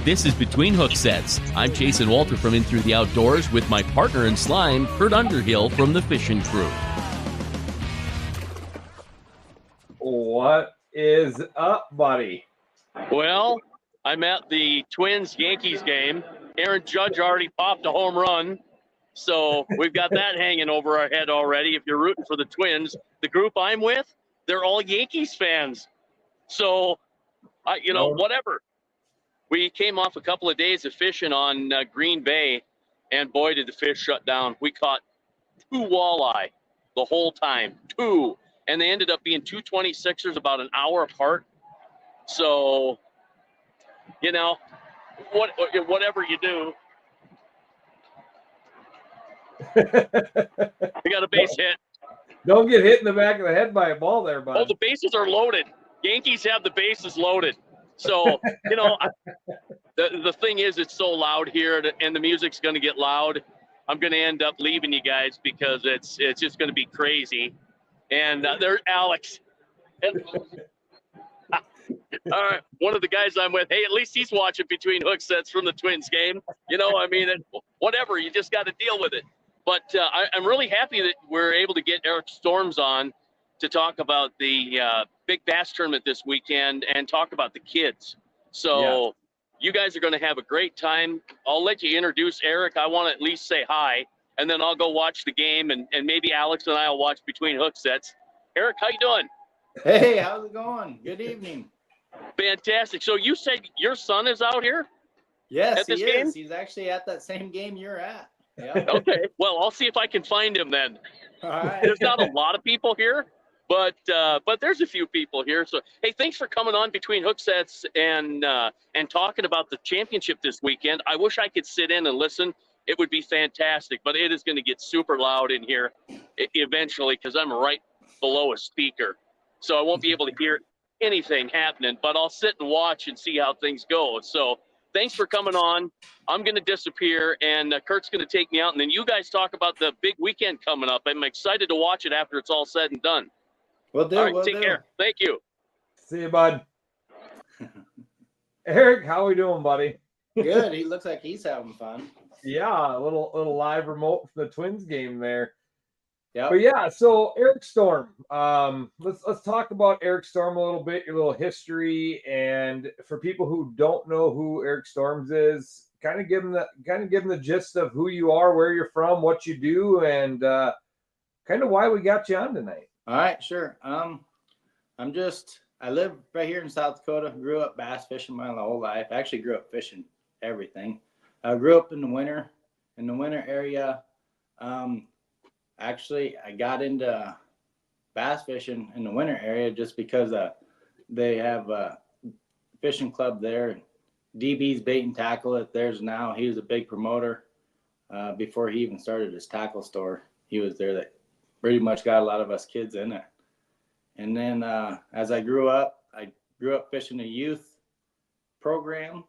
This is Between Hook Sets. I'm Chasen Walter from In Through the Outdoors with my partner in slime, Kurt Underhill from the fishing crew. What is up, buddy? Well, I'm at the Twins-Yankees game. Aaron Judge already popped a home run, so we've got that hanging over our head already. If you're rooting for the Twins, the group I'm with, they're all Yankees fans. So, whatever. We came off a couple of days of fishing on Green Bay, and boy, did the fish shut down. We caught 2 walleye the whole time, 2. And they ended up being 2 26ers about an hour apart. So, whatever you do. We got a base hit. Don't get hit in the back of the head by a ball there, bud. Oh, the bases are loaded. Yankees have the bases loaded. So, the thing is, it's so loud here, and the music's going to get loud. I'm going to end up leaving you guys because it's just going to be crazy. And there's Alex. All right, one of the guys I'm with, hey, at least he's watching Between Hook Sets from the Twins game. Whatever, you just got to deal with it. But I'm really happy that we're able to get Eric Storms on to talk about the Big Bass tournament this weekend and talk about the kids. So You guys are going to have a great time. I'll let you introduce Eric. I want to at least say hi, and then I'll go watch the game, and maybe Alex and I will watch Between Hook Sets. Eric, how you doing? Hey, how's it going? Good evening. Fantastic. So you said your son is out here? Yes, at this he game? is. He's actually at that same game you're at. Yeah. Okay. Well, I'll see if I can find him then. All right. There's not a lot of people here, but there's a few people here. So, hey, thanks for coming on Between Hook Sets and talking about the championship this weekend. I wish I could sit in and listen. It would be fantastic, but it is going to get super loud in here eventually because I'm right below a speaker. So I won't be able to hear anything happening, but I'll sit and watch and see how things go. So thanks for coming on. I'm going to disappear, and Kurt's going to take me out, and then you guys talk about the big weekend coming up. I'm excited to watch it after it's all said and done. Will do. All right, take care. Thank you. See you, bud. Eric, how we doing, buddy? Good. He looks like he's having fun. Yeah, a little live remote from the Twins game there. Yeah. But yeah, so Eric Storm. Let's talk about Eric Storm a little bit, your little history, and for people who don't know who Eric Storms is, kind of give them the gist of who you are, where you're from, what you do, and kind of why we got you on tonight. All right, sure. I live right here in South Dakota. Grew up bass fishing my whole life. I actually grew up fishing everything. I grew up in the winter area. Actually, I got into bass fishing in the winter area just because they have a fishing club there. DB's Bait and Tackle at theirs now. He was a big promoter before he even started his tackle store. He was there that pretty much got a lot of us kids in it. And then as I grew up fishing a youth program.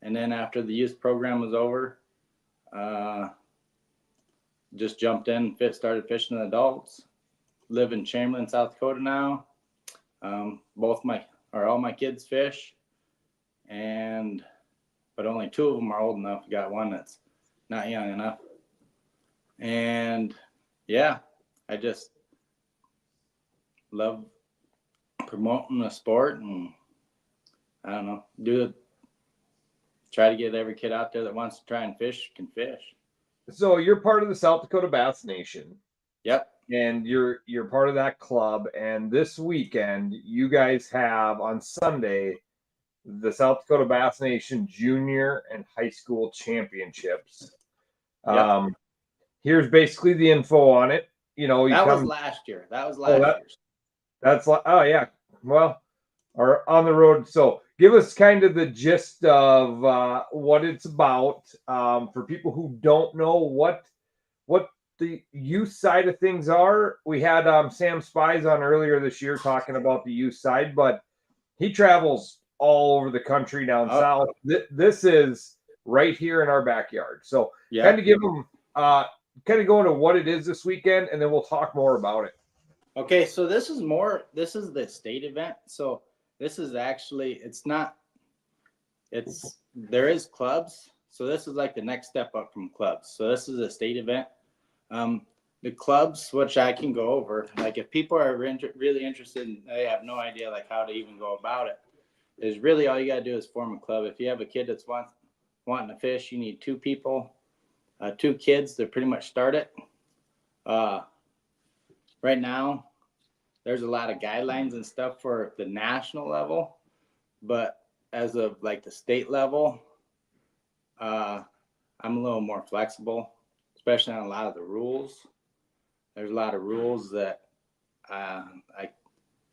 And then after the youth program was over, just jumped in, started fishing adults. Live in Chamberlain, South Dakota now. All my kids fish, but only 2 of them are old enough. Got one that's not young enough. And yeah, I just love promoting the sport, and I don't know, try to get every kid out there that wants to try and fish can fish. So you're part of the South Dakota Bass Nation. Yep. And you're part of that club. And this weekend, you guys have on Sunday the South Dakota Bass Nation Junior and High School Championships. Yep. Here's basically the info on it. That was last year. That's like, oh yeah. Well, or on the road. So give us kind of the gist of what it's about for people who don't know what the youth side of things are. We had Sam Spies on earlier this year talking about the youth side, but he travels all over the country down south. This is right here in our backyard. So kind of give them kind of go into what it is this weekend, and then we'll talk more about it. Okay, so this is the state event. So this is actually, there is clubs. So this is like the next step up from clubs. So this is a state event. The clubs, which I can go over, like if people are really interested and they have no idea like how to even go about it, is really all you got to do is form a club. If you have a kid that's wanting to fish, you need 2 people, 2 kids to pretty much start it. Right now, there's a lot of guidelines and stuff for the national level, but as of like the state level, I'm a little more flexible, especially on a lot of the rules. There's a lot of rules that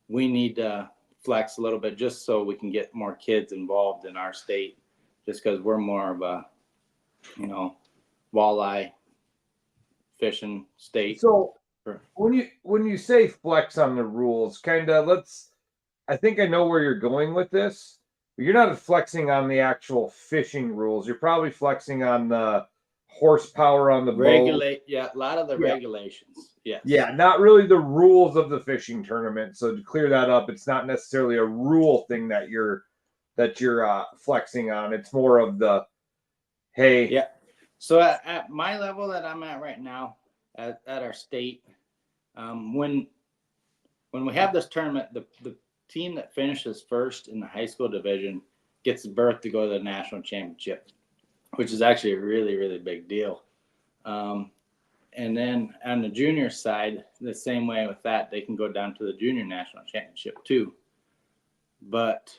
we need to flex a little bit just so we can get more kids involved in our state, just because we're more of a, walleye fishing state. So when you say flex on the rules, I think I know where you're going with this. But you're not flexing on the actual fishing rules. You're probably flexing on the horsepower on the boat. Yeah, a lot of the regulations. Yes. Yeah, not really the rules of the fishing tournament. So to clear that up, it's not necessarily a rule thing that you're flexing on. It's more of the, hey. Yeah. So at my level that I'm at right now, at our state, when we have this tournament, the team that finishes first in the high school division gets the berth to go to the national championship, which is actually a really, really big deal. And then on the junior side, the same way with that, they can go down to the junior national championship too. But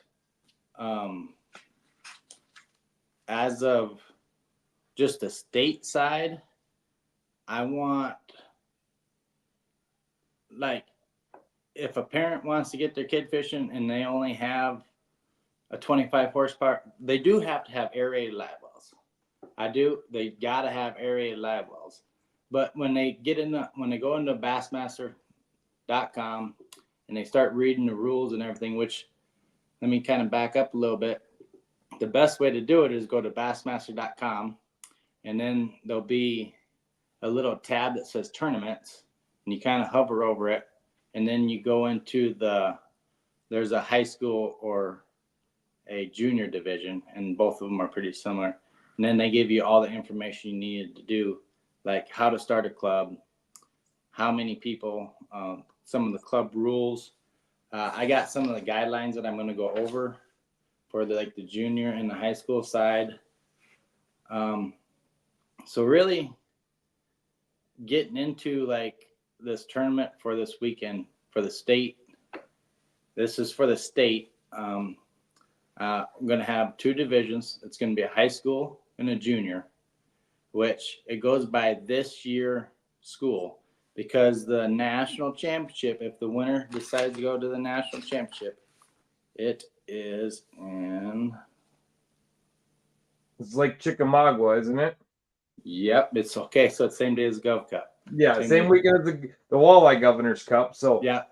as of just the state side, I want, like, if a parent wants to get their kid fishing and they only have a 25 horsepower, they do have to have aerated live wells. They got to have aerated live wells. But when they go into bassmaster.com and they start reading the rules and everything, which, let me kind of back up a little bit. The best way to do it is go to bassmaster.com, and then there'll be a little tab that says tournaments, and you kind of hover over it, and then you go into there's a high school or a junior division, and both of them are pretty similar. And then they give you all the information you needed to do, like how to start a club, how many people, some of the club rules. I got some of the guidelines that I'm going to go over for the junior and the high school side. So really getting into this tournament for this weekend for the state. This is for the state. I'm going to have 2 divisions. It's going to be a high school and a junior, which it goes by this year school, because the national championship, if the winner decides to go to the national championship, it is in... It's like Chickamauga, isn't it? Yep, it's okay. So it's same day as the Gov Cup. Yeah, same weekend as the Walleye Governor's Cup. So yeah.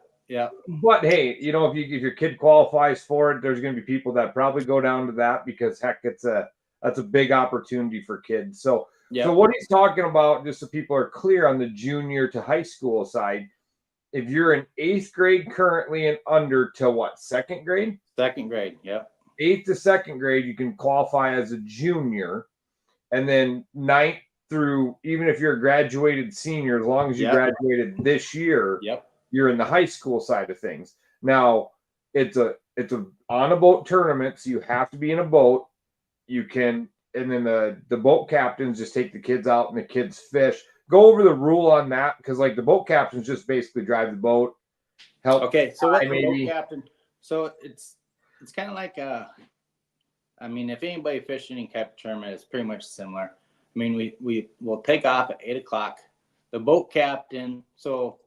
But hey, if your kid qualifies for it, there's going to be people that probably go down to that because heck, that's a big opportunity for kids. So what he's talking about, just so people are clear on the junior to high school side, if you're in 8th grade currently and under to what, 2nd grade? 2nd grade, yep. 8th to 2nd grade, you can qualify as a junior, and then 9th through, even if you're a graduated senior, as long as you graduated this year, you're in the high school side of things. Now, it's a on a boat tournament, so you have to be in a boat. You can, and then the boat captains just take the kids out and the kids fish. Go over the rule on that, because the boat captains just basically drive the boat, help. Okay, so what the boat captain? So it's kind of like if anybody fished any type of tournament, it's pretty much similar. We will take off at 8:00. The boat captain. So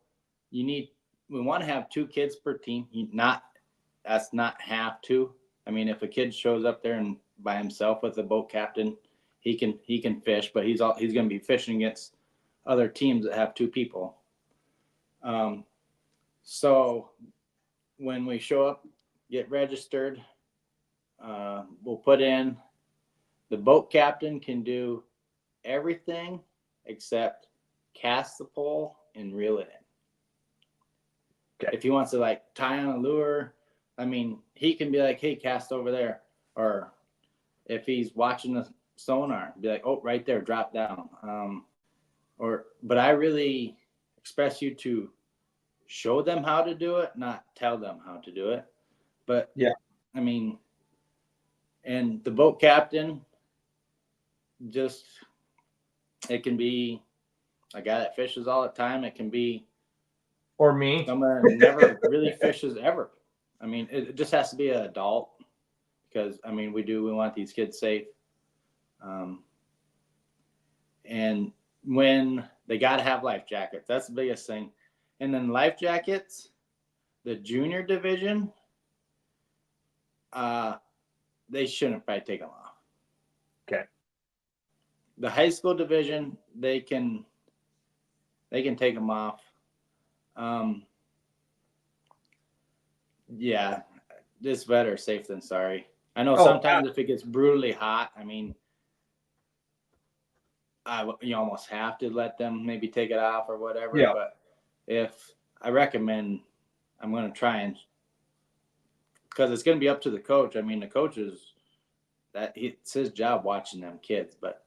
we want to have 2 kids per team. That's not have to. If a kid shows up there and by himself with the boat captain, he can fish, but he's going to be fishing against other teams that have 2 people. So when we show up, get registered, we'll put in, the boat captain can do everything except cast the pole and reel it Okay. If he wants to like tie on a lure, I mean, he can be like, hey, cast over there. Or if he's watching the sonar, be like, oh, right there, drop down. But I really express you to show them how to do it, not tell them how to do it. But yeah, I mean, and the boat captain, just, it can be a guy that fishes all the time. It can be or me. someone that never really fishes ever. I mean, it just has to be an adult because, I mean, we want these kids safe. And when they got to have life jackets, that's the biggest thing. And then life jackets, the junior division, they shouldn't probably take them off. Okay. The high school division, they can take them off. Yeah, it's better safe than sorry. I know sometimes if it gets brutally hot, I mean, you almost have to let them maybe take it off or whatever. Yeah. But if I recommend, I'm going to try and, because it's going to be up to the coach. I mean, the coach it's his job watching them kids, but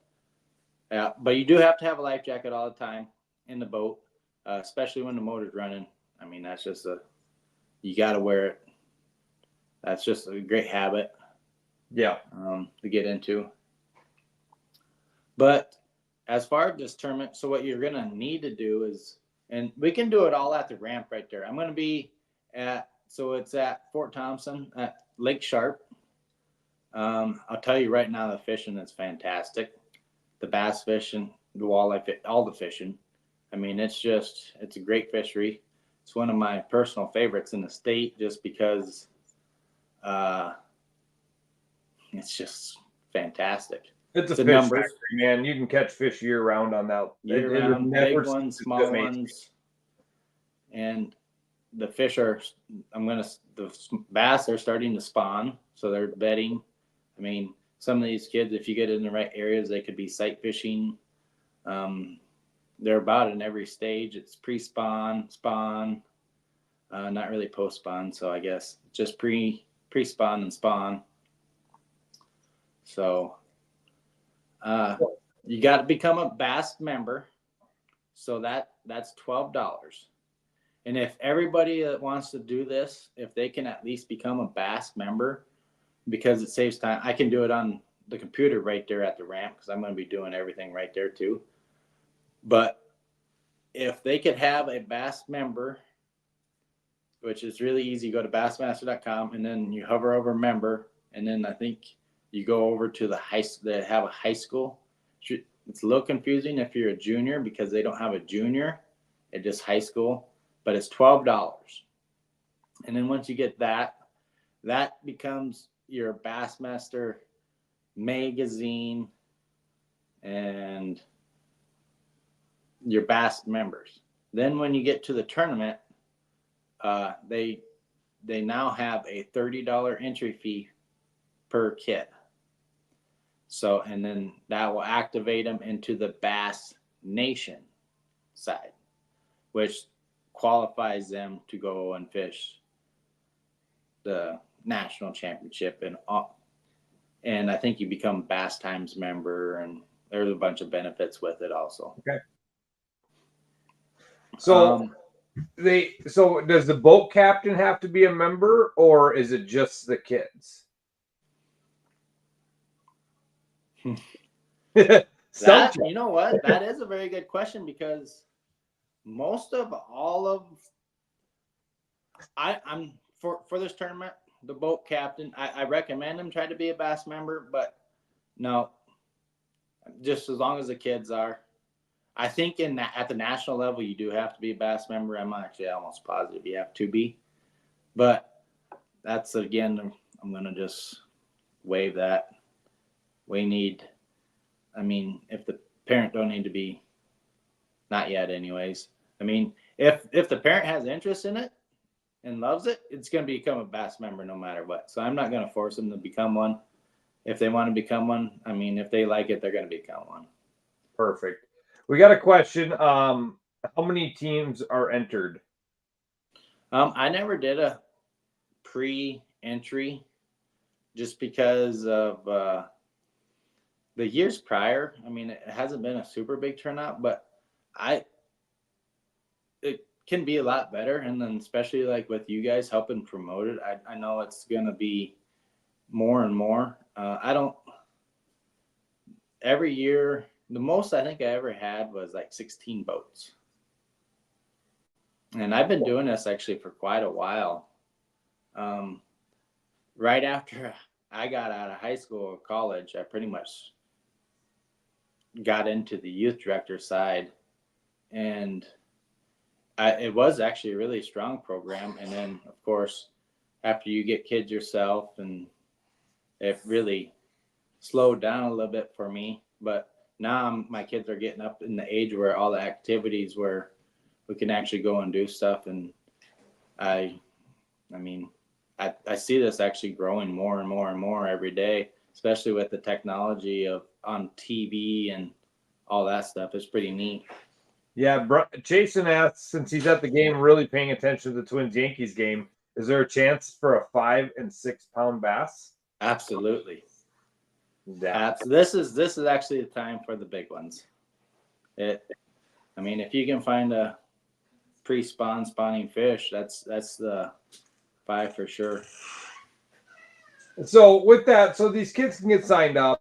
you do have to have a life jacket all the time in the boat, especially when the motor's running. I mean, that's just you got to wear it. That's just a great habit. Yeah. To get into. But as far as this tournament, so what you're going to need to do is, and we can do it all at the ramp right there. I'm going to be it's at Fort Thompson at Lake Sharpe. I'll tell you right now, the fishing is fantastic. The bass fishing, the walleye, all the fishing. I mean, it's a great fishery. It's one of my personal favorites in the state just because it's just fantastic. It's a fish factory, man. You can catch fish year round on that. Year round, big ones, small ones. And the fish the bass are starting to spawn, so they're bedding. I mean, some of these kids, if you get in the right areas, they could be sight fishing. They're about in every stage. It's pre-spawn, spawn, not really post-spawn. So I guess just pre-spawn and spawn. So you got to become a BASS member. So that's $12. And if everybody that wants to do this, if they can at least become a BASS member, because it saves time, I can do it on the computer right there at the ramp because I'm going to be doing everything right there too. But if they could have a BASS member, which is really easy, go to bassmaster.com and then you hover over member, and then I think you go over to they have a high school. It's a little confusing if you're a junior because they don't have a junior, it's just high school, but it's $12. And then once you get that becomes your Bassmaster magazine and your BASS members. Then when you get to the tournament, they now have a $30 entry fee per kid. So, and then that will activate them into the Bass Nation side, which qualifies them to go and fish the national championship and I think you become Bass Times member, and there's a bunch of benefits with it also. Okay. So so does the boat captain have to be a member, or is it just the kids? You know what? That is a very good question because I'm for this tournament, the boat captain, I recommend him try to be a BASS member, but no, just as long as the kids are. I think at the national level, you do have to be a BASS member. I'm actually almost positive you have to be, but that's, again, I'm going to just waive that. If the parent don't need to be, not yet anyways. I mean, if the parent has interest in it and loves it, it's going to become a BASS member no matter what. So I'm not going to force them to become one. If they want to become one, if they like it, they're going to become one. Perfect. We got a question. How many teams are entered? I never did a pre-entry just because of the years prior. I mean, it hasn't been a super big turnout, but it can be a lot better. And then especially like with you guys helping promote it, I know it's going to be more and more. Every year, the most I think I ever had was like 16 boats. And I've been doing this actually for quite a while. Right after I got out of high school or college, I pretty much got into the youth director side, and it was actually a really strong program. And then of course, after you get kids yourself, and it really slowed down a little bit for me. But now my kids are getting up in the age where all the activities where we can actually go and do stuff. And I see this actually growing more and more and more every day, especially with the technology of on TV and all that stuff. It's pretty neat. Yeah, Chasen asks, since he's at the game, really paying attention to the Twins Yankees game, is there a chance for a 5 and 6 pound bass? Absolutely. Yeah. This is actually the time for the big ones. If you can find a spawning fish, that's the 5 for sure. So with that, so these kids can get signed up.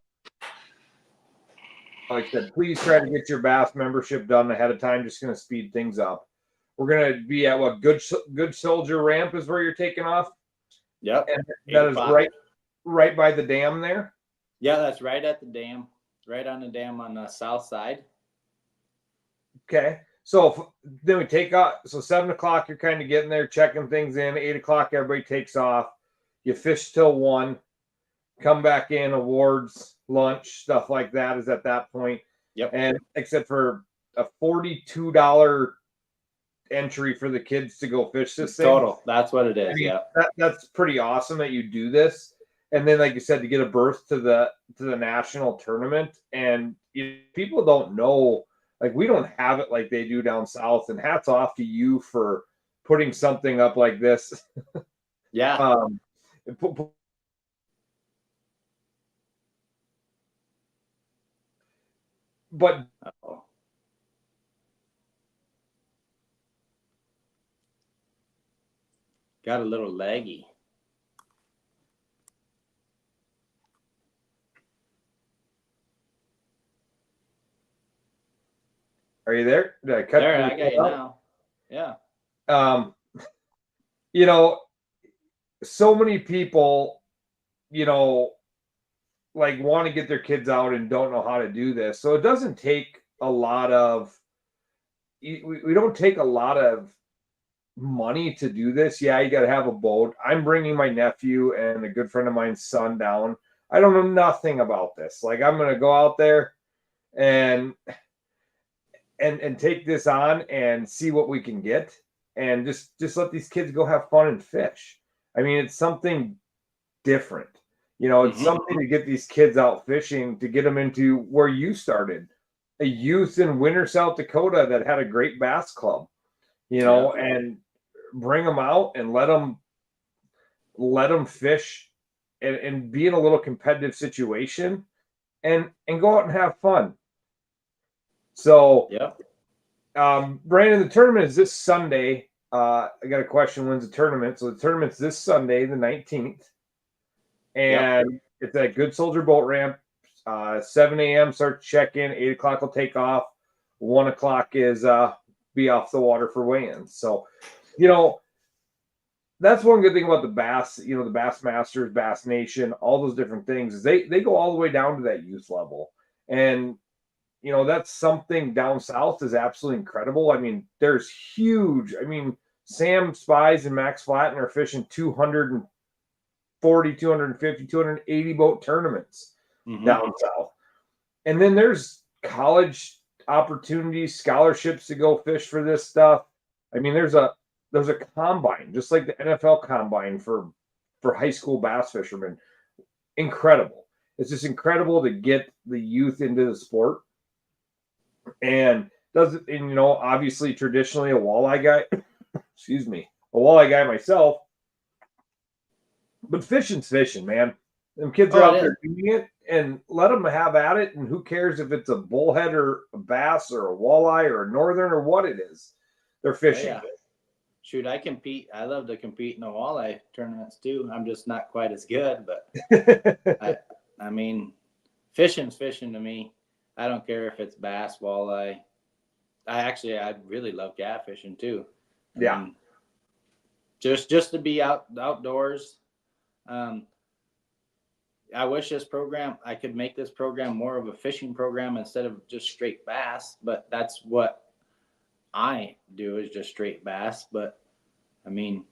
Like I said, please try to get your Bass membership done ahead of time. Just going to speed things up. We're going to be at what, Good Soldier Ramp is where you're taking off? Yep. And that is right by the dam there? Yeah, that's right at the dam. Right on the dam on the south side. Okay. So then we take off. So 7 o'clock, you're kind of getting there, checking things in. 8 o'clock, everybody takes off. You fish till 1. Come back in, awards, lunch, stuff like that is at that point. Yep. And except for a $42 entry for the kids to go fish this thing. Total. That's what it is. Yeah. That's pretty awesome that you do this. And then, like you said, to get a berth to the national tournament. And people don't know, like, we don't have it like they do down south. And hats off to you for putting something up like this. Yeah. But got a little laggy. Are you there? Did I cut there? I got you now. Yeah. So many people, like want to get their kids out and don't know how to do this. So it doesn't take a lot of, we don't take a lot of money to do this. Yeah, you got to have a boat. I'm bringing my nephew and a good friend of mine's son down. I don't know nothing about this. Like, I'm going to go out there and take this on and see what we can get, and just let these kids go have fun and fish. I mean, it's something different. It's something to get these kids out fishing, to get them into where you started, a youth in Winter, South Dakota that had a great bass club, and bring them out and let them fish and be in a little competitive situation and go out and have fun. So, Brandon, the tournament is this Sunday. I got a question. When's the tournament? So the tournament's this Sunday, the 19th. And it's at Good Soldier Boat Ramp. 7 a.m. start check-in. 8 o'clock will take off. 1 o'clock is be off the water for weigh-ins. So, that's one good thing about the Bass, the Bass Masters, Bass Nation, all those different things, is they go all the way down to that youth level. And, that's something down south is absolutely incredible. I mean, there's huge, Sam Spies and Max Flatten are fishing 240, 250, 280 boat tournaments down south. And then there's college opportunities, scholarships to go fish for this stuff. I mean, there's a combine, just like the NFL combine for high school bass fishermen. Incredible. It's just incredible to get the youth into the sport. And obviously traditionally a walleye guy, excuse me, a walleye guy myself. But fishing's fishing, man. Them kids are out there doing it, and let them have at it. And who cares if it's a bullhead or a bass or a walleye or a northern or what it is? They're fishing. Yeah. Shoot, I compete. I love to compete in the walleye tournaments too. I'm just not quite as good, but I mean, fishing's fishing to me. I don't care if it's bass, walleye. I really love gat fishing too. Yeah. Just to be outdoors. I wish I could make this program more of a fishing program instead of just straight bass, but that's what I do, is just straight bass. But I mean,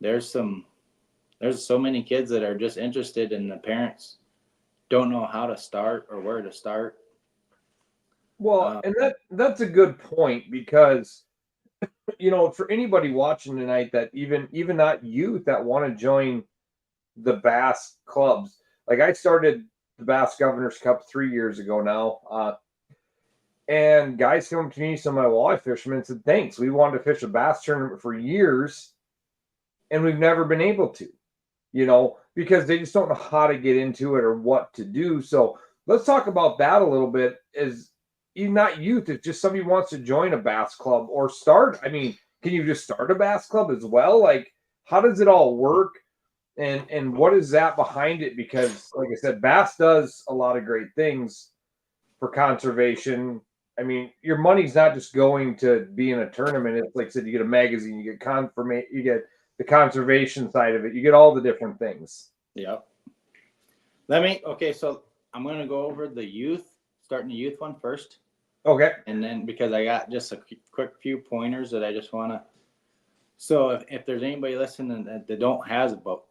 there's so many kids that are just interested, and the parents don't know how to start or where to start. Well, and that's a good point, because for anybody watching tonight, that even not youth that want to join the bass clubs, like I started the Bass Governors Cup 3 years ago now, and guys come to me, some of my walleye fishermen, said, thanks, we wanted to fish a bass tournament for years and we've never been able to, because they just don't know how to get into it or what to do. So let's talk about that a little bit. Is even not youth, if just somebody wants to join a bass club or start, I mean, can you just start a bass club as well? Like, how does it all work? And what is that behind it? Because like I said, bass does a lot of great things for conservation. I mean, your money's not just going to be in a tournament. It's like I said, you get a magazine, you get you get the conservation side of it, you get all the different things. Yep. So I'm going to go over starting the youth one first. Okay. And then, because I got just a quick few pointers that I just want to. So if there's anybody listening that don't have a boat,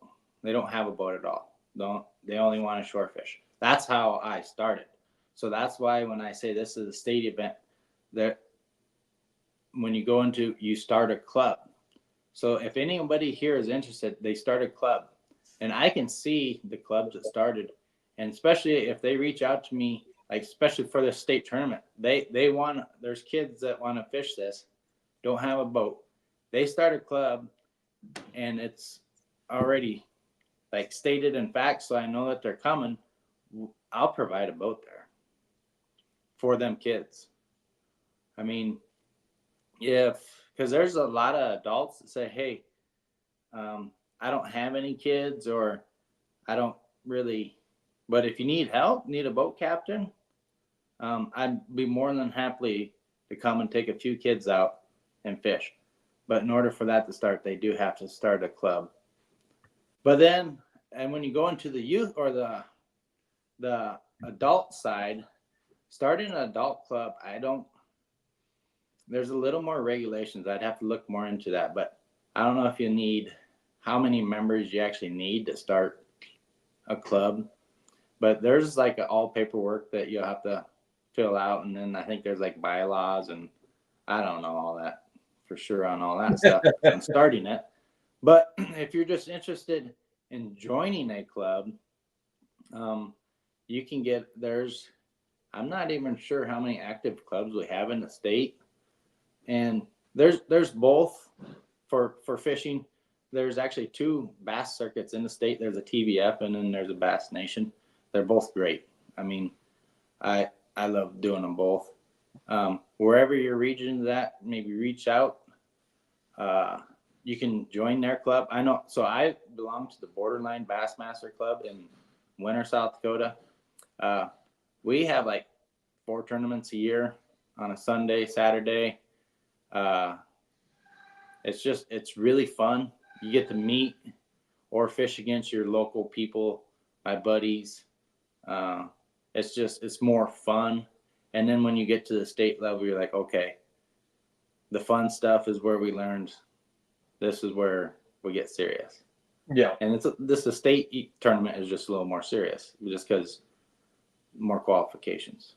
they don't have a boat at all. They only want to shore fish. That's how I started. So that's why when I say this is a state event, that when you start a club. So if anybody here is interested, they start a club, and I can see the clubs that started, and especially if they reach out to me, like especially for the state tournament, there's kids that want to fish this, don't have a boat. They start a club, and it's already like stated in fact, so I know that they're coming. I'll provide a boat there for them kids. I mean, because there's a lot of adults that say, hey, I don't have any kids, or I don't really, but if you need help, need a boat captain, I'd be more than happy to come and take a few kids out and fish. But in order for that to start, they do have to start a club. But then, and when you go into the youth or the adult side, starting an adult club, there's a little more regulations. I'd have to look more into that, but I don't know if you need, how many members you actually need to start a club. But there's like all paperwork that you'll have to fill out. And then I think there's like bylaws, and I don't know all that for sure on all that stuff and starting it. But if you're just interested in joining a club, you can I'm not even sure how many active clubs we have in the state. And there's both for fishing. There's actually 2 bass circuits in the state. There's a TVF, and then there's a Bass Nation. They're both great. I mean, I love doing them both. Wherever your region is at, maybe reach out. You can join their club. I know. So I belong to the Borderline Bassmaster Club in Winter, South Dakota. We have like 4 tournaments a year on a Sunday, Saturday. It's really fun. You get to meet or fish against your local people, my buddies. It's more fun. And then when you get to the state level, you're like, okay, the fun stuff is where we learned. This is where we get serious. Yeah. And the state tournament is just a little more serious, just because more qualifications.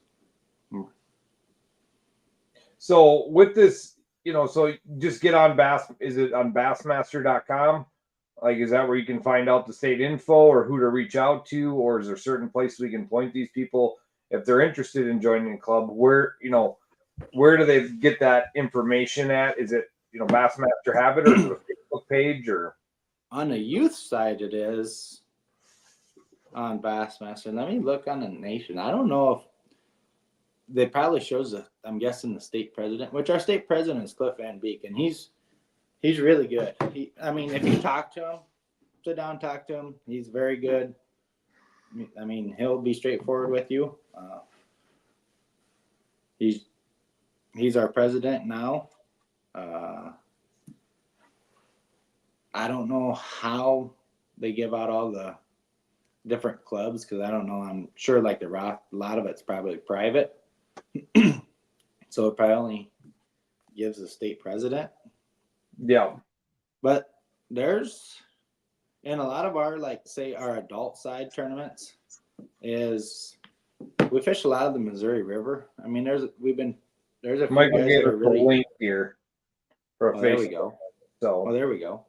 So with this, so just get on is it on bassmaster.com? Like, is that where you can find out the state info or who to reach out to? Or is there certain places we can point these people if they're interested in joining a club? Where do they get that information at? Is it, Bassmaster have it, or is it Facebook page or? On the youth side, it is on Bassmaster. Let me look on the nation. I don't know if they probably shows I'm guessing the state president, which our state president is Cliff Van Beek, and he's really good. If you talk to him, sit down, talk to him, he's very good. I mean, he'll be straightforward with you. He's our president now. I don't know how they give out all the different clubs because I don't know. I'm sure like a lot of it's probably private. So it probably only gives the state president. Yeah. But there's in a lot of our, like, say, our adult side tournaments is we fish a lot of the Missouri River. I mean, there's a few Michael guys gave that us are really. a link here for a There we Facebook. go. So Oh, there we go.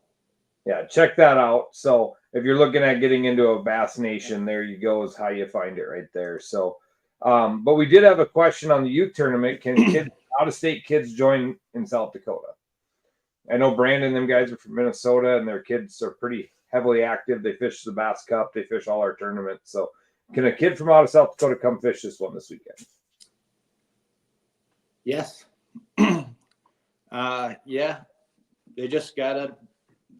yeah, check that out. So if you're looking at getting into a Bass Nation, there you go, is how you find it right there. So, but we did have a question on the youth tournament. Can kids, out-of-state kids join in South Dakota? I know Brandon, them guys are from Minnesota, and their kids are pretty heavily active. They fish the Bass Cup. They fish all our tournaments. So can a kid from out of South Dakota come fish this one this weekend? Yes. Yeah. They just gotta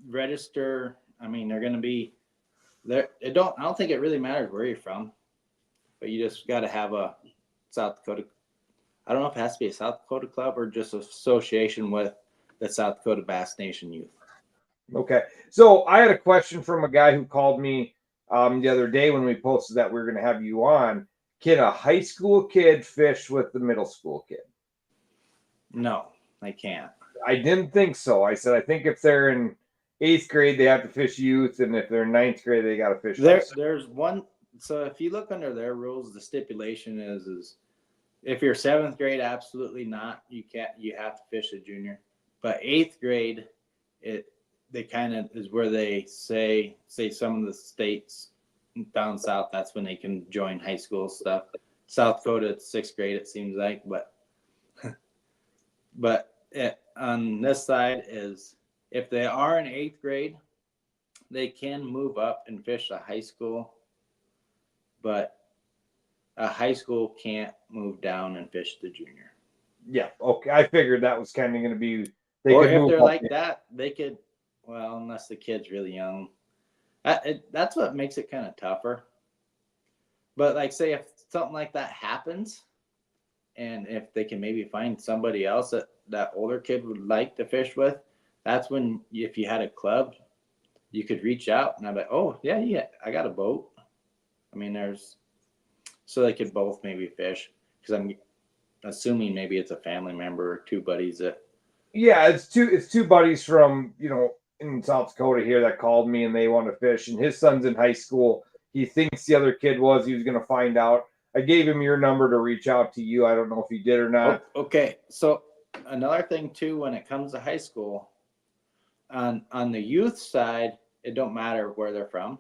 register. I mean, they're gonna be there. I don't think it really matters where you're from, but you just gotta have a South Dakota. I don't know if it has to be a South Dakota club or just association with the South Dakota Bass Nation Youth. Okay. So I had a question from a guy who called me the other day when we posted that we were going to have you on. Can a high school kid fish with the middle school kid? No, they can't. I didn't think so. I said, I think if they're in 8th grade, they have to fish youth. And if they're in 9th grade, they got to fish. There's one. So if you look under their rules, the stipulation is if you're 7th grade, absolutely not. You can't. You have to fish a junior. But 8th grade, they kind of is where they say some of the states down south, that's when they can join high school stuff. South Dakota, it's 6th grade, it seems like. But on this side is if they are in 8th grade, they can move up and fish a high school. But a high school can't move down and fish the junior. Yeah. Okay. I figured that was kind of going to be. Or if they're like that, they could, well, unless the kid's really young. That's what makes it kind of tougher. But like, say if something like that happens, and if they can maybe find somebody else that older kid would like to fish with, that's when, if you had a club, you could reach out and I'm like, oh, yeah, I got a boat. I mean, so they could both maybe fish, because I'm assuming maybe it's a family member or two buddies that. Yeah, it's two buddies from, in South Dakota here that called me and they want to fish, and his son's in high school. He thinks the other kid he was going to find out. I gave him your number to reach out to you. I don't know if he did or not. Okay. So another thing too, when it comes to high school, on the youth side, it don't matter where they're from,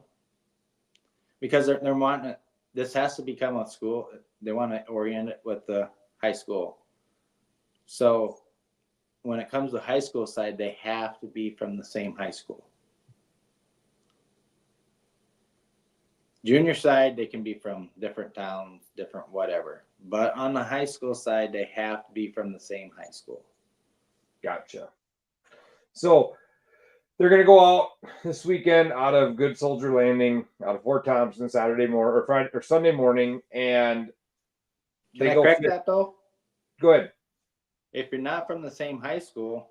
because they're wanting this has to become a school. They want to orient it with the high school. So when it comes to high school side, they have to be from the same high school. Junior side, they can be from different towns, different whatever. But on the high school side, they have to be from the same high school. Gotcha. So they're going to go out this weekend out of Good Soldier Landing, out of Fort Thompson, Saturday morning or Friday or Sunday morning, and Can I correct that though? Go ahead. If you're not from the same high school,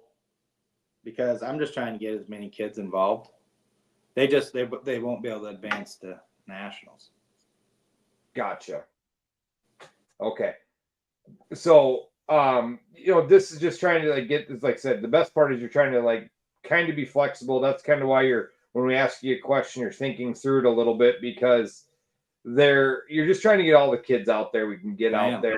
because I'm just trying to get as many kids involved, they won't be able to advance to nationals. Gotcha. Okay. So, this is just trying to get this, like I said, the best part is you're trying to kind of be flexible. That's kind of why when we ask you a question, you're thinking through it a little bit, because you're just trying to get all the kids out there we can get out there.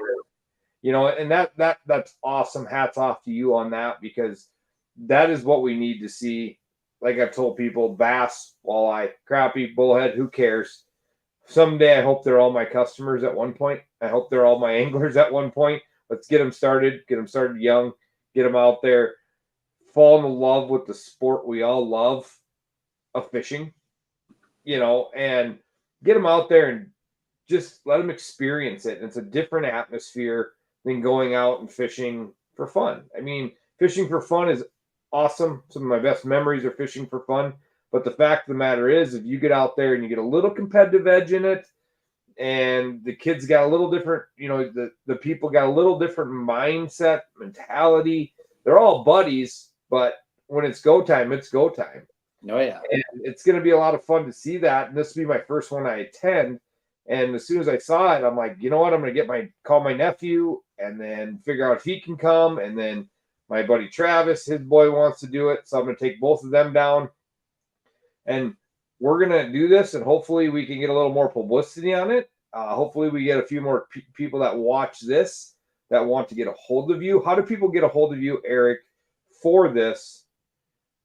And that's awesome. Hats off to you on that, because that is what we need to see. Like I've told people, bass, walleye, crappie, bullhead, who cares? Someday I hope they're all my customers at one point. I hope they're all my anglers at one point. Let's get them started young, get them out there fall in love with the sport we all love of fishing, and get them out there and just let them experience it. It's a different atmosphere than going out and fishing for fun. I mean, fishing for fun is awesome. Some of my best memories are fishing for fun. But the fact of the matter is, if you get out there and you get a little competitive edge in it, and the kids got a little different, the people got a little different mindset, mentality. They're all buddies, but when it's go time, it's go time. Oh, yeah. And it's going to be a lot of fun to see that. And this will be my first one I attend. And as soon as I saw it, I'm like, you know what? I'm going to call my nephew and then figure out if he can come. And then my buddy Travis, his boy wants to do it. So I'm going to take both of them down. And we're going to do this. And hopefully we can get a little more publicity on it. Hopefully we get a few more people that watch this that want to get a hold of you. How do people get a hold of you, Eric, for this?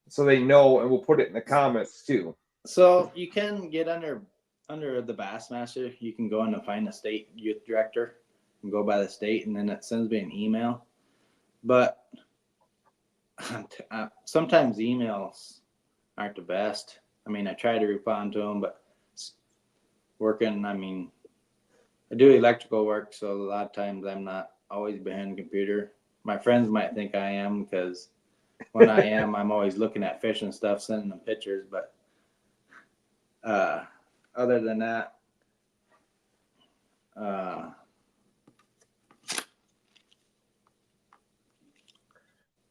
So they know, and we'll put it in the comments too. So you can get under the Bassmaster. You can go in and find a state youth director and go by the state, and then it sends me an email. But sometimes emails aren't the best. I mean, I try to respond to them, but working, I mean, I do electrical work, so a lot of times I'm not always behind the computer. My friends might think I am because when I am, I'm always looking at fish and stuff, sending them pictures. But other than that,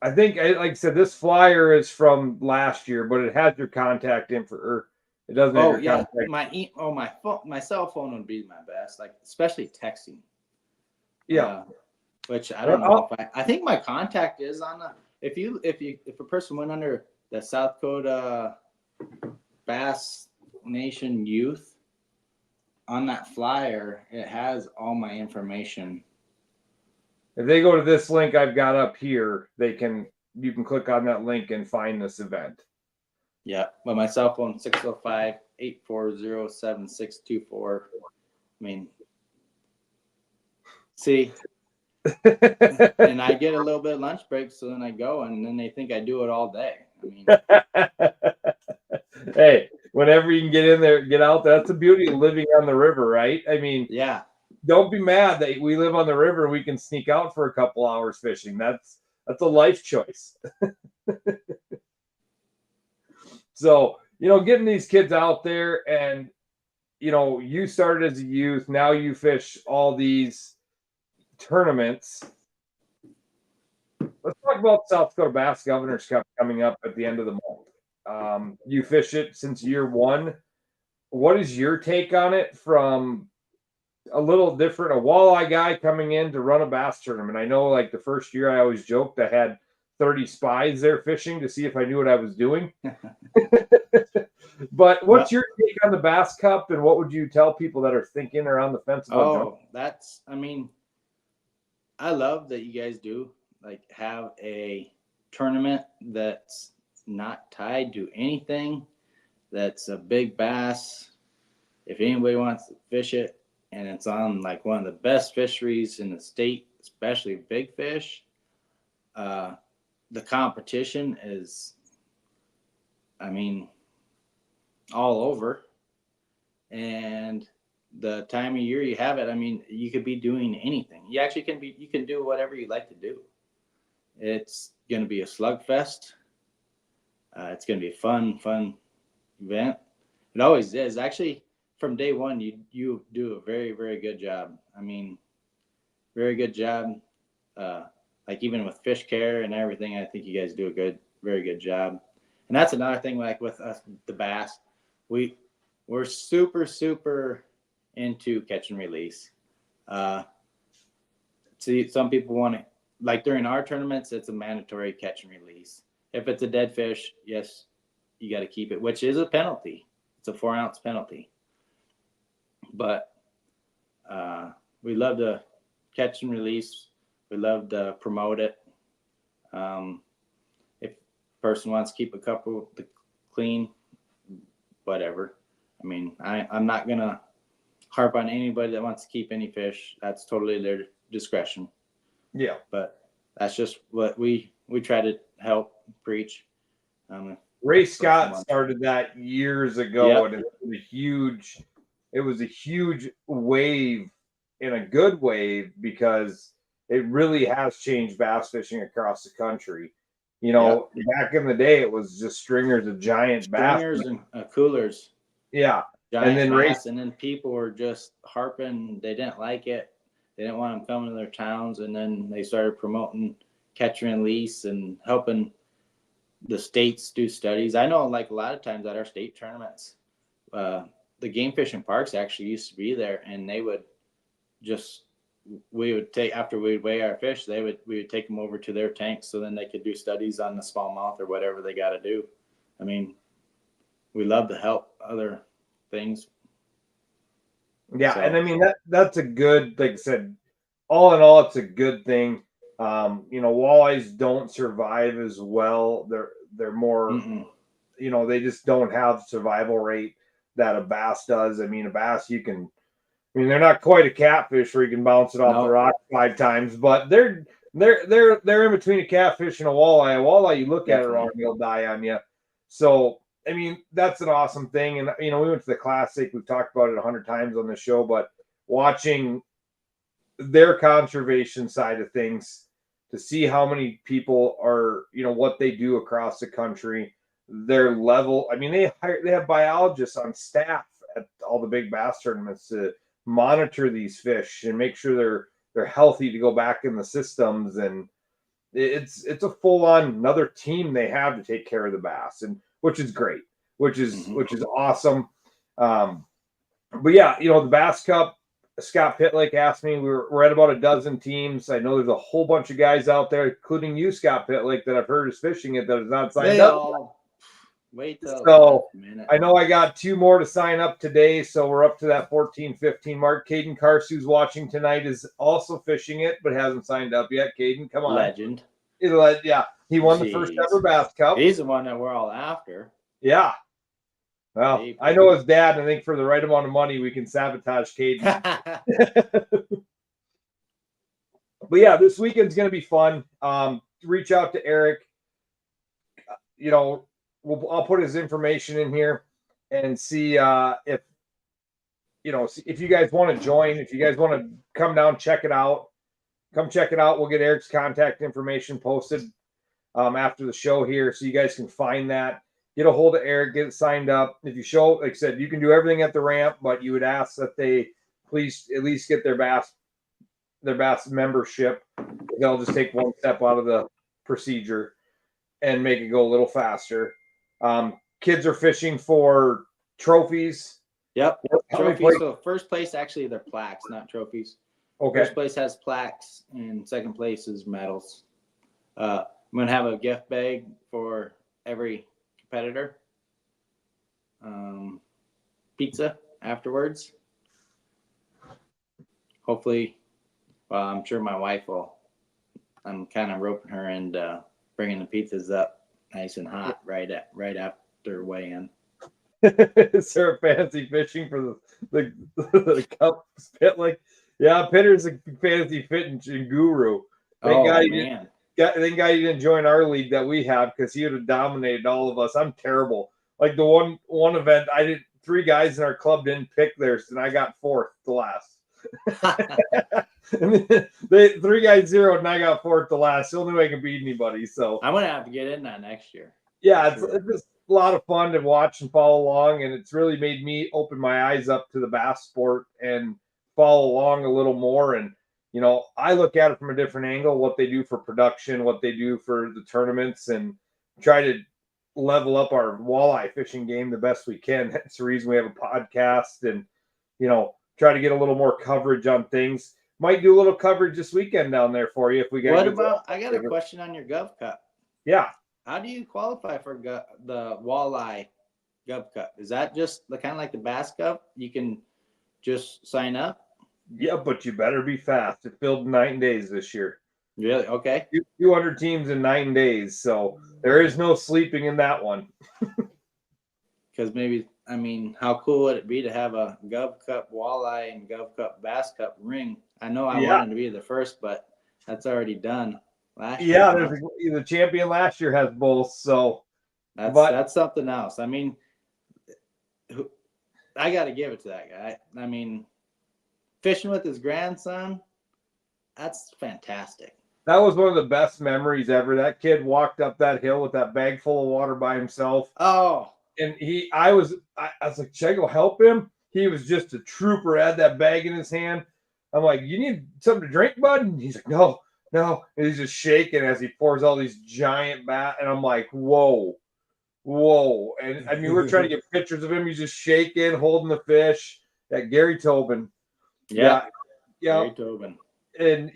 I think, like I said, this flyer is from last year, but it has your contact info. Or it doesn't have your contact. My cell phone would be my best, like especially texting. Yeah. Which I don't know if I think my contact is on the. If a person went under the South Dakota Bass Nation Youth on that flyer, it has all my information. If they go to this link I've got up here, you can click on that link and find this event. Yeah, but my cell phone 605-840-7624. I mean, see. And I get a little bit of lunch break, so then I go, and then they think I do it all day. I mean, hey, whenever you can get in there, get out. That's the beauty of living on the river, right? I mean, yeah. Don't be mad that we live on the river. We can sneak out for a couple hours fishing. That's a life choice. So, getting these kids out there, and you started as a youth. Now you fish all these tournaments. Let's talk about South Dakota Bass Governor's Cup coming up at the end of the month. You fish it since year one. What is your take on it from a little different, a walleye guy coming in to run a bass tournament? I know, like, the first year I always joked I had 30 spies there fishing to see if I knew what I was doing. But what's your take on the Bass Cup, and what would you tell people that are thinking or on the fence about jumping? I love that you guys do have a tournament that's not tied to anything. That's a big bass. If anybody wants to fish it, and it's on one of the best fisheries in the state, especially big fish, the competition is, all over. And the time of year you have it, you could be doing anything. You actually you can do whatever you like to do. It's going to be a slugfest. It's going to be a fun event. It always is. Actually, from day one, you do a very, very good job. Very good job. Even with fish care and everything, I think you guys do a very good job. And that's another thing, with us, the bass, we're super, super into catch and release. See, some people want to, during our tournaments, it's a mandatory catch and release. If it's a dead fish, yes, you got to keep it, which is a penalty. It's a 4-ounce penalty. But we love to catch and release. We love to promote it. If a person wants to keep a couple clean, whatever. I'm not going to harp on anybody that wants to keep any fish. That's totally their discretion. Yeah. But that's just what we try to help preach. Ray Scott started that years ago, and it was a huge wave, in a good wave, because it really has changed bass fishing across the country. Back in the day, it was just stringers of giant bass. Stringers and coolers. Yeah. Giant bass, and then people were just harping. They didn't like it. They didn't want them coming to their towns, and then they started promoting catch and release and helping the states do studies. I know, like, a lot of times at our state tournaments, the game fishing parks actually used to be there, and they would we would take, after we'd weigh our fish, we would take them over to their tanks so then they could do studies on the smallmouth or whatever they got to do. I mean, we love to help other things. Yeah, so. And I mean that's a good, like I said, all in all, it's a good thing. Walleyes don't survive as well. They're more, they just don't have survival rate that a bass does. I mean, a bass they're not quite a catfish where you can bounce it off the rock 5 times, but they're in between a catfish and a walleye. A walleye, you look at it wrong, it'll die on you. So, I mean, that's an awesome thing. And, we went to the Classic. We've talked about it 100 times on the show, but watching their conservation side of things, to see how many people are, what they do across the country, their level. I mean, they have biologists on staff at all the big bass tournaments to monitor these fish and make sure they're healthy to go back in the systems. And it's a full-on another team they have to take care of the bass, and which is great, which is awesome. But yeah, the Bass Cup, Scott Pitlick asked me, we're at about a dozen teams. I know there's a whole bunch of guys out there, including you, Scott Pitlick, that I've heard is fishing it that is not signed up. Wait till so I know I got 2 more to sign up today, so we're up to that 14-15 mark. Caden Carsu's watching tonight, is also fishing it, but hasn't signed up yet. Caden, come on. Legend. Yeah, he won the first ever Bass Cup. He's the one that we're all after. Yeah. Well, I know his dad, and I think for the right amount of money, we can sabotage Caden. But yeah, this weekend's going to be fun. Reach out to Eric. I'll put his information in here and see if you guys want to join, if you guys want to come down, check it out. Come check it out. We'll get Eric's contact information posted after the show here, so you guys can find that. Get a hold of Eric, get it signed up. If you show, like I said, you can do everything at the ramp, but you would ask that they please at least get their bass membership. They'll just take one step out of the procedure and make it go a little faster. Kids are fishing for trophies. Yep. Trophies. So first place, actually, they're plaques, not trophies. Okay. First place has plaques, and second place is medals. I'm going to have a gift bag for every competitor. Pizza afterwards. Hopefully, I'm sure my wife will. I'm kind of roping her and bringing the pizzas up nice and hot right after weigh-in. Is there a fancy fishing for the cup pit? Like, yeah, Pitter's a fancy fishing guru. Thank God you didn't join our league that we have, because he would have dominated all of us. I'm terrible. Like the one event, 3 guys in our club didn't pick theirs, and I got 4th to last. 3 guys zeroed, and I got 4th to last. The only way I can beat anybody. So I'm gonna have to get in that next year. Yeah, it's just a lot of fun to watch and follow along, and it's really made me open my eyes up to the bass sport and follow along a little more. And I look at it from a different angle, what they do for production, what they do for the tournaments, and try to level up our walleye fishing game the best we can. That's the reason we have a podcast, and try to get a little more coverage on things. Might do a little coverage this weekend down there for you if we get. What about? I got a question on your Gov Cup. Yeah. How do you qualify for the walleye Gov Cup? Is that just kind of like the Bass Cup? You can just sign up. Yeah, but you better be fast. It filled in 9 days this year. Really? Okay. 200 teams in 9 days, so there is no sleeping in that one. Because how cool would it be to have a Gov Cup walleye and Gov Cup Bass Cup ring? I know I wanted to be the first, but that's already done. last year. Yeah, the champion last year has both. So that's something else. I mean, I got to give it to that guy. I mean, fishing with his grandson, that's fantastic. That was one of the best memories ever. That kid walked up that hill with that bag full of water by himself. Oh, And I was like, should I go help him? He was just a trooper, had that bag in his hand. I'm like, you need something to drink, bud? And he's like, no. And he's just shaking as he pours all these giant bass. And I'm like, whoa. And I mean, we're trying to get pictures of him. He's just shaking, holding the fish. That Gary Tobin. Yeah. Gary Tobin. And,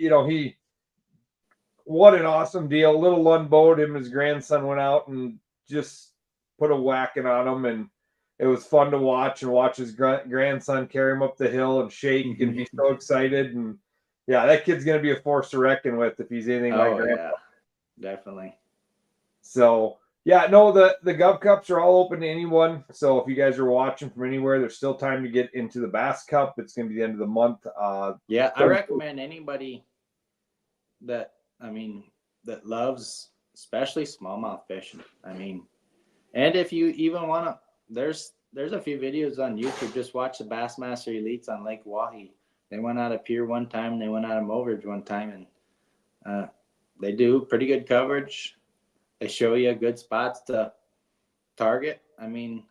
what an awesome deal. Little Lund boat. Him and his grandson went out and just put a whacking on him. And it was fun to watch his grandson carry him up the hill and shake and be so excited. And yeah, that kid's going to be a force to reckon with if he's anything like grandpa. Yeah, definitely. So yeah, no, the Gov Cups are all open to anyone. So if you guys are watching from anywhere, there's still time to get into the Bass Cup. It's going to be the end of the month. Yeah, I recommend anybody that loves especially smallmouth fishing. I mean, and if you even want to, there's a few videos on YouTube. Just watch the Bassmaster Elites on Lake Wahi. They went out of pier one time and they went out of Moveridge one time, and they do pretty good coverage. They show you good spots to target. I mean,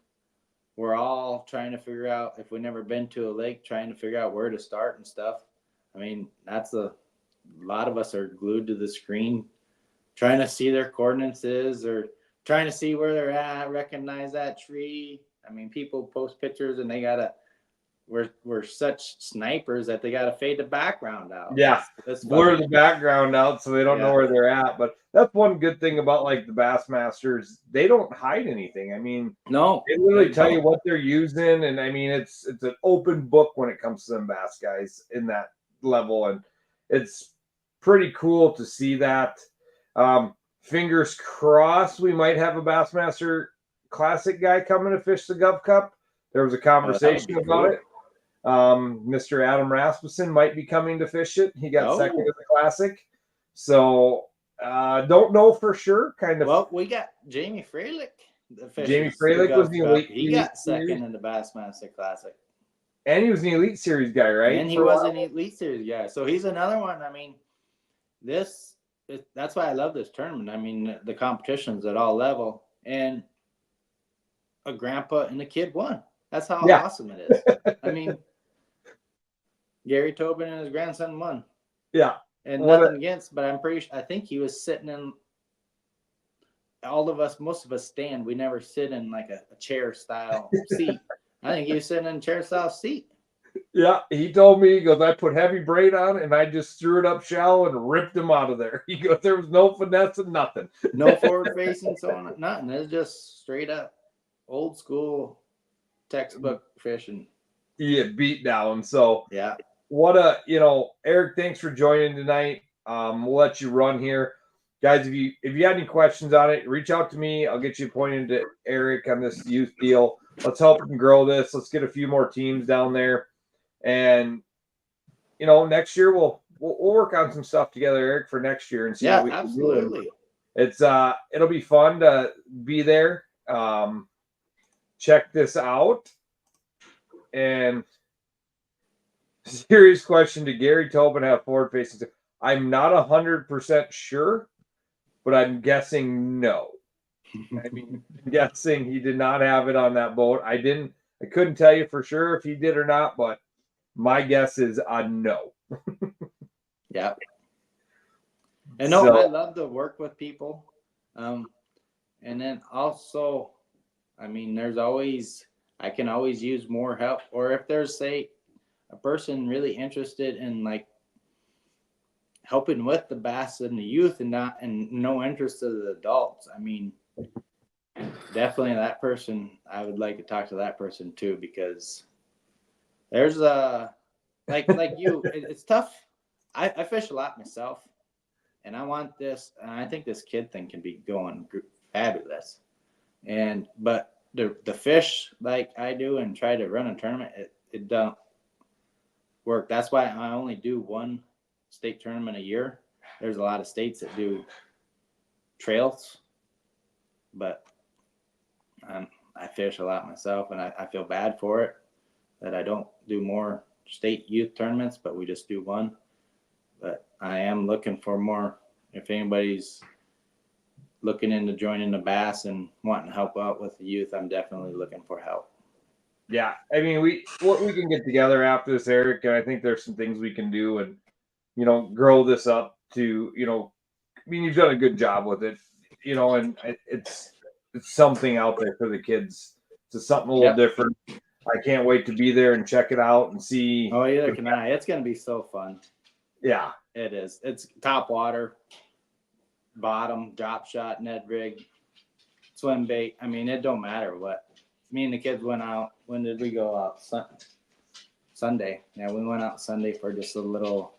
we're all trying to figure out, if we've never been to a lake, trying to figure out where to start and stuff. I mean, a lot of us are glued to the screen, trying to see their coordinates or trying to see where they're at, recognize that tree. I mean, people post pictures and we're such snipers that they gotta fade the background out. Yeah, blur the background out so they don't know where they're at. But that's one good thing about like the Bassmasters. They don't hide anything. I mean, no, they literally tell you what they're using, and I mean it's an open book when it comes to them bass guys in that level, and it's pretty cool to see that. Fingers crossed, we might have a Bassmaster Classic guy coming to fish the Gov Cup. There was a conversation about it. Mr. Adam Rasmussen might be coming to fish it. He got second in the Classic. So don't know for sure. Well, we got Jamie Freilich. Jamie Freilich was the elite. He got second in the Bassmaster Classic. And he was an Elite Series guy, right? And he was an Elite Series guy. So he's another one. I mean, that's why I love this tournament. I mean, the competition's at all level. And a grandpa and a kid won. That's how awesome it is. I mean, Gary Tobin and his grandson won. Yeah. And nothing against, but I think he was sitting in, most of us stand. We never sit in like a chair style seat. I think he was sitting in a chair style seat. Yeah, he told me, he goes, I put heavy braid on and I just threw it up shallow and ripped him out of there. He goes, there was no finesse and nothing. No forward facing, so on, nothing. It's just straight up old school textbook fishing. Yeah, beat down. So yeah. Eric, thanks for joining tonight. We'll let you run here. Guys, if you got any questions on it, reach out to me. I'll get you pointed to Eric on this youth deal. Let's help him grow this. Let's get a few more teams down there. And next year we'll work on some stuff together, Eric, for next year and see what we can do. Absolutely. It's it'll be fun to be there. Check this out. And serious question: did Gary Tobin have forward facing? I'm not 100% sure, but I'm guessing no. I mean, I'm guessing he did not have it on that boat. I couldn't tell you for sure if he did or not, but my guess is no. Yeah. And no, I love to work with people. And then also, I mean, I can always use more help. Or if there's, say, a person really interested in like helping with the bass and the youth and no interest of the adults. I mean, definitely that person, I would like to talk to that person too, because there's like you, it's tough. I fish a lot myself, and I want this, and I think this kid thing can be going fabulous. But the fish like I do and try to run a tournament, it don't work. That's why I only do one state tournament a year, there's a lot of states that do trails, but I fish a lot myself, and I feel bad for it that I don't do more state youth tournaments, but we just do one. But I am looking for more. If anybody's looking into joining the Bass and wanting to help out with the youth, I'm definitely looking for help. Yeah, I mean, we can get together after this, Eric, and I think there's some things we can do and, you know, grow this up to, you know, I mean, you've done a good job with it, you know, and it's something out there for the kids. It's something a little different. I can't wait to be there and check it out and see. Oh, either can I. It's going to be so fun. Yeah. It is. It's top water, bottom, drop shot, Ned rig, swim bait. I mean, it don't matter what. Me and the kids went out. When did we go out? Sunday. Yeah, we went out Sunday for just a little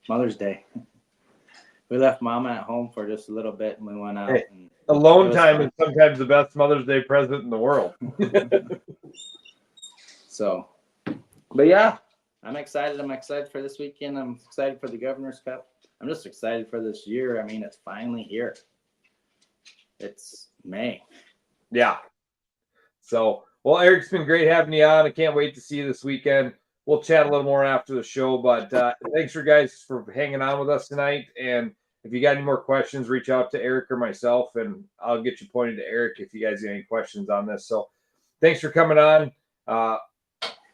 Mother's Day. We left Mama at home for just a little bit, and we went out. Hey, and alone time is sometimes the best Mother's Day present in the world. So, but yeah, I'm excited. I'm excited for this weekend. I'm excited for the Governor's Cup. I'm just excited for this year. I mean, it's finally here. It's May. Yeah. So, well, Eric, it's been great having you on. I can't wait to see you this weekend. We'll chat a little more after the show, but thanks for guys for hanging on with us tonight. And if you got any more questions, reach out to Eric or myself, and I'll get you pointed to Eric if you guys got any questions on this. So thanks for coming on.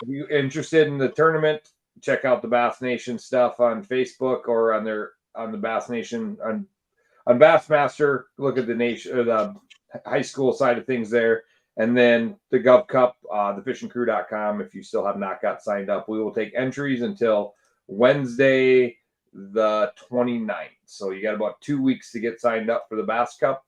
If you're interested in the tournament, check out the Bass Nation stuff on Facebook or on the Bass Nation on Bassmaster. Look at the nation or the high school side of things there. And then the Gov Cup, thefishingcrew.com. If you still have not got signed up, we will take entries until Wednesday, the 29th. So you got about 2 weeks to get signed up for the Bass Cup.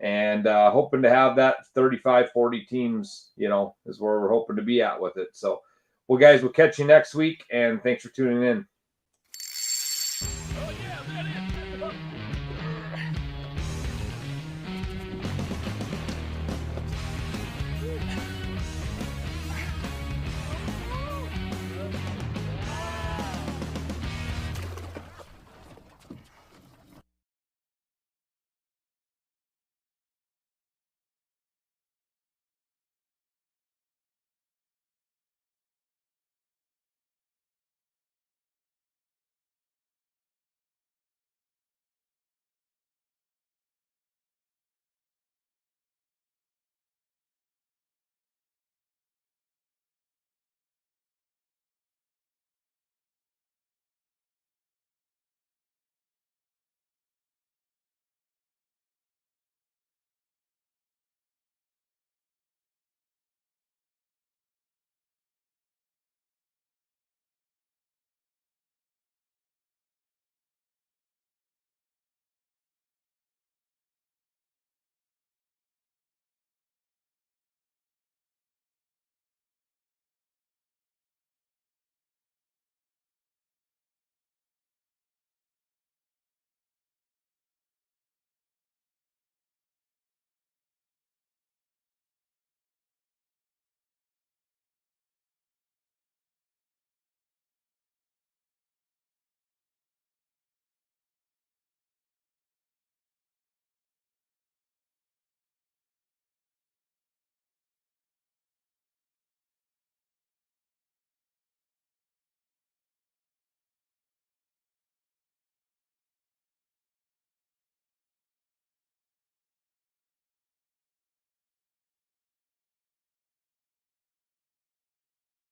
And hoping to have that 35, 40 teams, you know, is where we're hoping to be at with it. So, well, guys, we'll catch you next week. And thanks for tuning in.